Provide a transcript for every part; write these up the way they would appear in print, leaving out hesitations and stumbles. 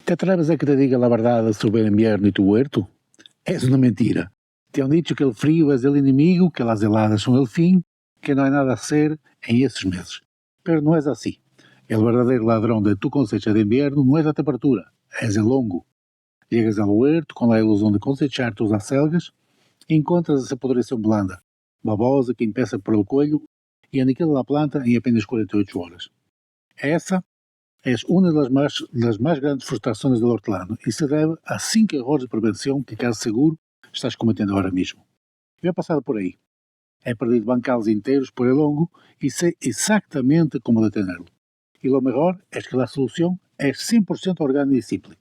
¿Te atreves a que te diga la verdad sobre el invierno y tu huerto? Es una mentira. Te han dicho que el frío es el enemigo, que las heladas son el fin, que no hay nada a hacer en esos meses. Pero no es así. El verdadero ladrón de tu cosecha de invierno no es la temperatura, es el hongo. Llegas al huerto con la ilusión de cosechar tus acelgas e encontras esa podrición blanda, babosa que empieza por el cuello y aniquila la planta en apenas 48 horas. Esa es una de las más grandes frustrações del hortelano e se deve a 5 errores de prevenção que casi seguro estás cometendo agora mesmo. Eu he passado por aí. He perdido bancales inteiros por el hongo e sei exatamente como detenerlo. E lo mejor es que la solución es 100% orgánica y simple.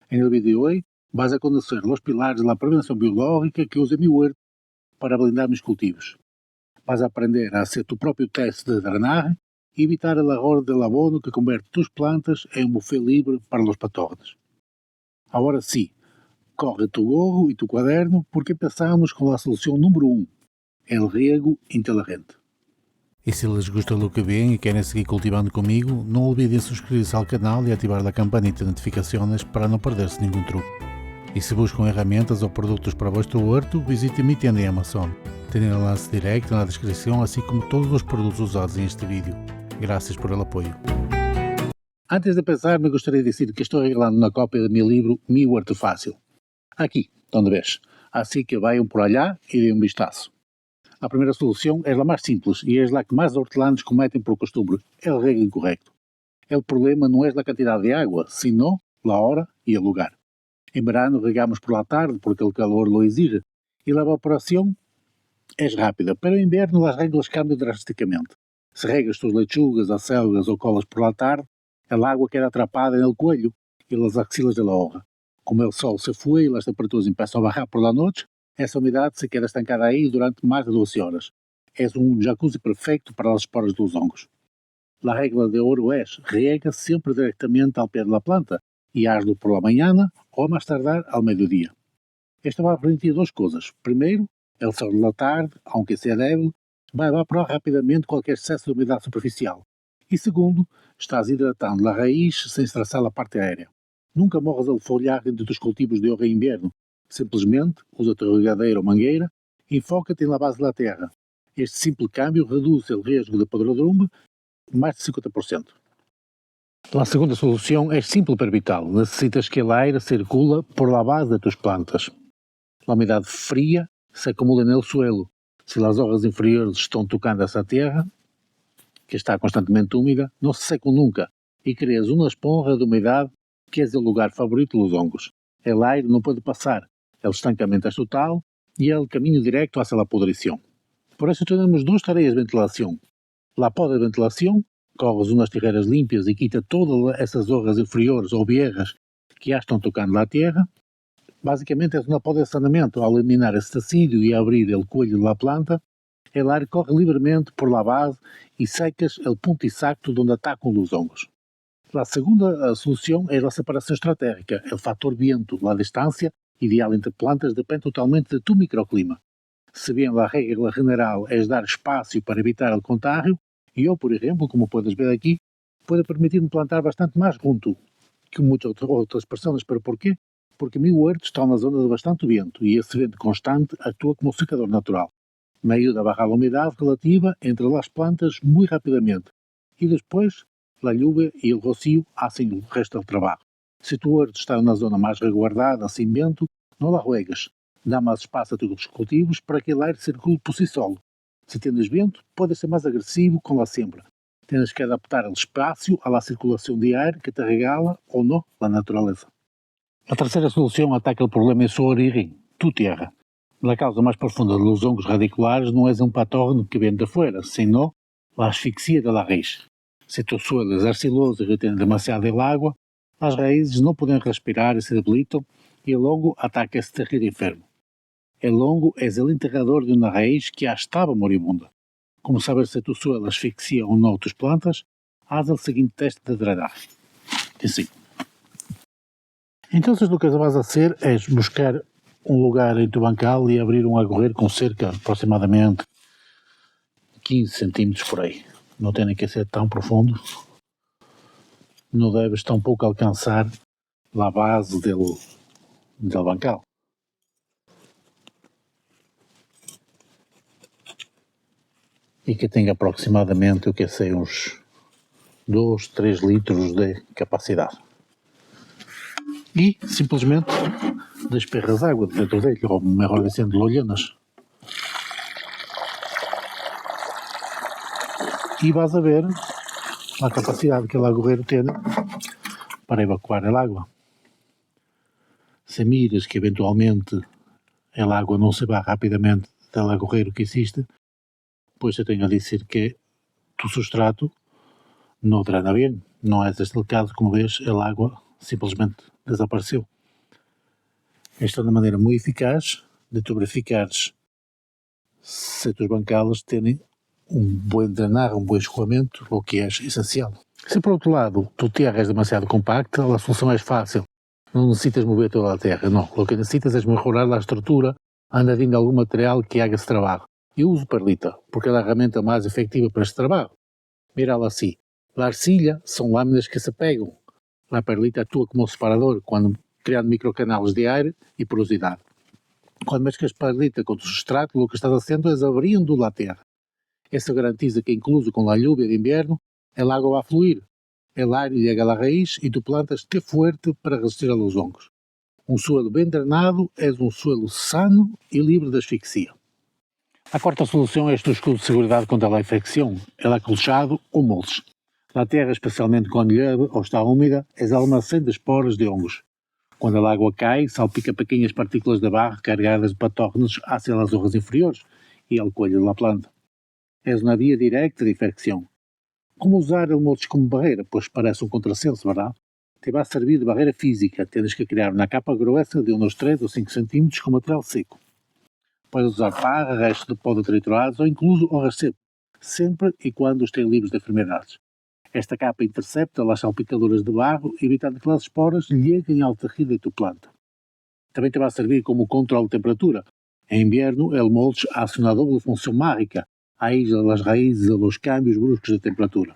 En el vídeo de hoy vas a conocer los pilares de la prevención biológica que uso en mi huerto para blindar mis cultivos. Vas a aprender a hacer tu propio teste de drenaje e evitar el error del abono que convierte tus plantas en un buffet libre para los patógenos. Ahora sí, corre tu gorro y tu cuaderno porque empezamos con la solución número 1, el riego inteligente. E se les gusta do que veem e querem seguir cultivando comigo, não olvidem subscrever-se ao canal e ativar a campanita de notificações para não perder-se nenhum truque. E se buscam ferramentas ou produtos para vuestro huerto, visite mi tienda em Amazon. Tem o enlace direto na descrição, assim como todos os produtos usados neste vídeo. Graças por el apoio. Antes de pensar, me gostaria de dizer que estou regalando uma cópia de meu livro Mi Huerto Fácil. Aqui, onde ves. Assim que vayan por allá e deem um vistazo. A primeira solução é a mais simples e é a que mais hortelanos cometem por costume, el riego incorrecto. El problema não é a quantidade de água, sino a hora e o lugar. En verano regamos por la tarde porque el calor lo exige y la evaporación es rápida, pero en invierno las reglas cambian drásticamente. Si regas tus lechugas, acelgas o colas por la tarde, el agua queda atrapada en el cuello y las axilas de la hoja. Como el sol se fue y las temperaturas empiezan a bajar por la noche, esa humedad se queda estancada ahí durante más de 12 horas. Es un jacuzzi perfecto para las esporas de los hongos. La regla de oro es, riega siempre directamente al pie de la planta y hazlo por la mañana ou a mais tardar ao meio-dia. Esta vai permitir duas coisas. Primeiro, el sol da tarde, aunque seja débil, vai evaporar rapidamente qualquer excesso de umidade superficial. E segundo, estás hidratando a raiz sem estressar a parte aérea. Nunca morras a folhagem de tus cultivos de hoja em inverno. Simplesmente usa teu regadeiro ou mangueira e foca-te na base da terra. Este simples câmbio reduz o risco de podredumbre mais de 50%. La segunda solución es simple pero vital. Necesitas que el aire circula por la base de tus plantas. La humedad fría se acumula en el suelo. Si las hojas inferiores están tocando esa tierra, que está constantemente húmeda, no se secan nunca y creas una esponja de humedad que es el lugar favorito de los hongos. El aire no puede pasar, el estancamiento es total y el camino directo hacia la podrición. Por eso tenemos dos tareas de ventilación. La poda de ventilación, corres unas tijeras limpias y quita todas esas hojas inferiores o viejas que ya están tocando la tierra. Básicamente es una poda de saneamiento. Al eliminar ese tecido y abrir el cuello de la planta, el aire corre libremente por la base y secas el punto exacto donde atacan los hongos. La segunda solución es la separación estratégica. El factor viento, la distancia ideal entre plantas depende totalmente de tu microclima. Si bien la regla general es dar espacio para evitar el contagio, yo, por ejemplo, como puedes ver aquí, puedo permitir-me plantar bastante más junto que muchas otras personas. ¿Pero por qué? Porque mi huerto está en una zona de bastante viento y ese viento constante actúa como secador natural. Me ayuda a bajar la humedad relativa entre las plantas muy rápidamente y después la lluvia y el rocío hacen el resto del trabajo. Si tu huerto está en una zona más resguardada, sin viento, no la juegues. Dá mais espaço a tus cultivos para que el aire circule por si solo. Se tienes viento, puedes ser más agresivo con la siembra. Tienes que adaptar el espacio a la circulación de aire que te regala o no la naturaleza. La tercera solución ataca el problema en su origen, tu tierra. La causa más profunda de los hongos radiculares no es un patógeno que viene de fuera, sino la asfixia de la raíz. Si tu suelo es arciloso y retiene demasiado el agua, las raíces no pueden respirar y se debilitan y el hongo ataca ese tejido enfermo. El hongo es el enterrador de una raíz que ya estaba moribunda. Como saber si tu suelo asfixia o no tus plantas, haz el siguiente teste de drenaje. Así. Entonces lo que vas a hacer es buscar un lugar en tu bancal y abrir un agujero con cerca aproximadamente 15 centímetros por ahí. No tiene que ser tan profundo. No debes tampouco alcançar la base del bancal. E que tem aproximadamente, eu que sei, uns 2, 3 litros de capacidade. E, simplesmente, desperras água dentro dele, ou melhor dizendo, lolhanas. E vas a ver a capacidade que el agujero tiene para evacuar el agua. Se miras que eventualmente el agua não se va rapidamente del agujero que existe, pues eu tenho a dizer que tu substrato não drena bem, não é desdelicado, como vês, a água simplesmente desapareceu. Esta é uma maneira muito eficaz de tu verificares se as tuas bancalas têm um bom drenar, um bom escoamento, o que é essencial. Se por outro lado tu terra és demasiado compacta, a solução é fácil. Não necessitas mover toda a terra, não. O que necessitas é melhorar a estrutura añadindo algum material que haga esse trabalho. Eu uso perlita, porque é a ferramenta mais efetiva para este trabalho. Mira-la assim. A arcilha são lâminas que se pegam. A perlita atua como separador, quando criando microcanais de ar e porosidade. Quando mesclas perlita com o substrato, o que estás fazendo é abrindo a terra. Isso garantiza que, incluso com a lluvia de inverno, a água vai fluir. O ar llega à raiz e tu plantas te forte para resistir a los hongos. Um suelo bem drenado é um suelo sano e livre de asfixia. A quarta solução é este escudo de segurança contra a infecção, el acolchado ou mulch. A terra, especialmente quando llueve ou está úmida, é almacém de esporas de hongos. Quando a água cai, salpica pequenas partículas de barro carregadas de patógenos hacia as hojas inferiores e ao coelho da planta. É uma via direta de infecção. Como usar o mulch como barreira? Pois parece um contrassenso, verdade? Te vai servir de barreira física. Tens que criar uma capa grossa de uns 3 ou 5 cm com material seco. Podes usar parra, restos de pó de triturados ou incluso hojas secas, sempre e quando os tenham livres de enfermidades. Esta capa intercepta as salpicaduras de barro, evitando que as esporas lleguem ao terreno de tua planta. Também te vai servir como controle de temperatura. Em inverno, o mulch hace uma doble função mágica. Aísla as raízes a los cambios bruscos de temperatura.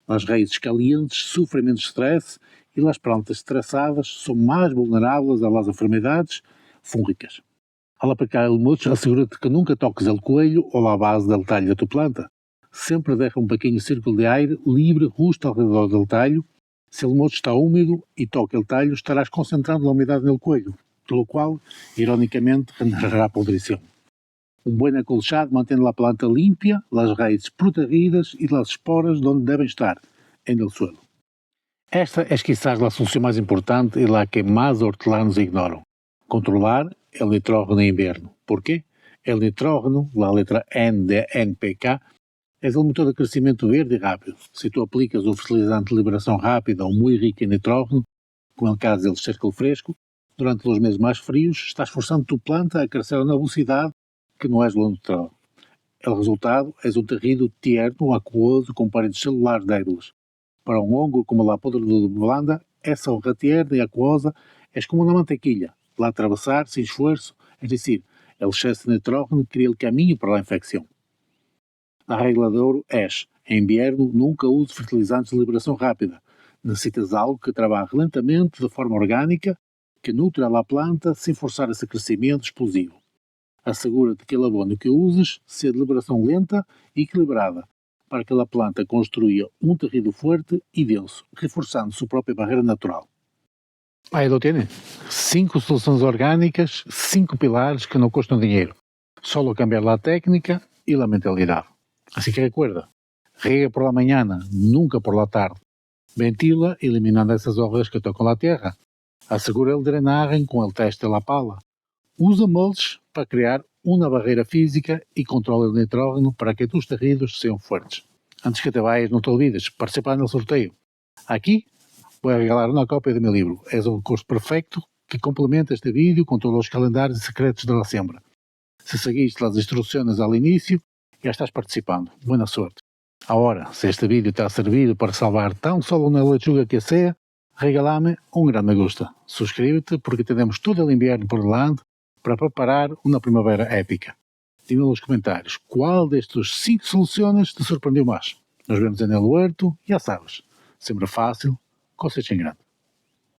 As raízes calientes sofrem menos stress e as plantas estressadas são mais vulneráveis às enfermidades fúngicas. Ao aplicar o mulch, assegura-te que nunca toques o coelho ou a base do talho da tua planta. Sempre deixa um pequeno círculo de ar livre justo ao redor do talho. Se o mulch está úmido e toca o talho, estarás concentrando a umidade no coelho, pelo qual, ironicamente, renderá a podrição. Um bom acolchado mantém a planta limpa, as raízes protegidas e as esporas onde devem estar, no suelo. Esta é quizás a solução mais importante e a que mais hortelanos ignoram. Controlar o nitrógeno em inverno. ¿Por quê? O nitrógeno, a letra N de NPK, é o motor de crescimento verde e rápido. Se tu aplicas um fertilizante de liberação rápida ou muito rico em nitrógeno, como é o caso do esterco fresco, durante os meses mais frios, estás forçando a tua planta a crescer a uma velocidade que não és o natural. O resultado é um terreno tierno, aquoso, com paredes celulares débiles. Para um hongo como a podredumbre blanda, essa hoja tierna e aquosa é como uma mantequilha, lá atravessar sem esforço, é decir, o excesso de nitrógeno cria o caminho para a infecção. A regra de ouro é, em inverno, nunca use fertilizantes de liberação rápida. Necessitas algo que trabalhe lentamente, de forma orgânica, que nutra a planta sem forçar esse crescimento explosivo. Assegura-te que o abono que uses seja de liberação lenta e equilibrada, para que a planta construa um terreno forte e denso, reforçando sua própria barreira natural. Aí lo tiene. 5 soluções orgânicas, 5 pilares que não custam dinheiro. Só cambiar a técnica e a mentalidade. Assim que recuerda, riega por la mañana, nunca por la tarde. Ventila eliminando essas hojas que tocam a terra. Assegura el drenaje com el teste de la pala. Usa mulch para criar uma barreira física e controla o nitrógeno para que tus terrenos sejam fortes. Antes que te vayas, não te olvides, participar no sorteio. Aqui vou regalar uma cópia do meu livro. É um curso perfeito que complementa este vídeo com todos os calendários secretos da siembra. Se seguiste as instruções ao início, já estás participando. Boa sorte. Agora, se este vídeo te ha servido para salvar tão solo uma lechuga que sea, regala-me um grande me gusta. Suscríbete porque temos todo o inverno por delante para preparar uma primavera épica. Dime nos comentários qual destas 5 soluções te surpreendeu mais. Nos vemos em el huerto, já sabes, sempre fácil, cosecha em grande.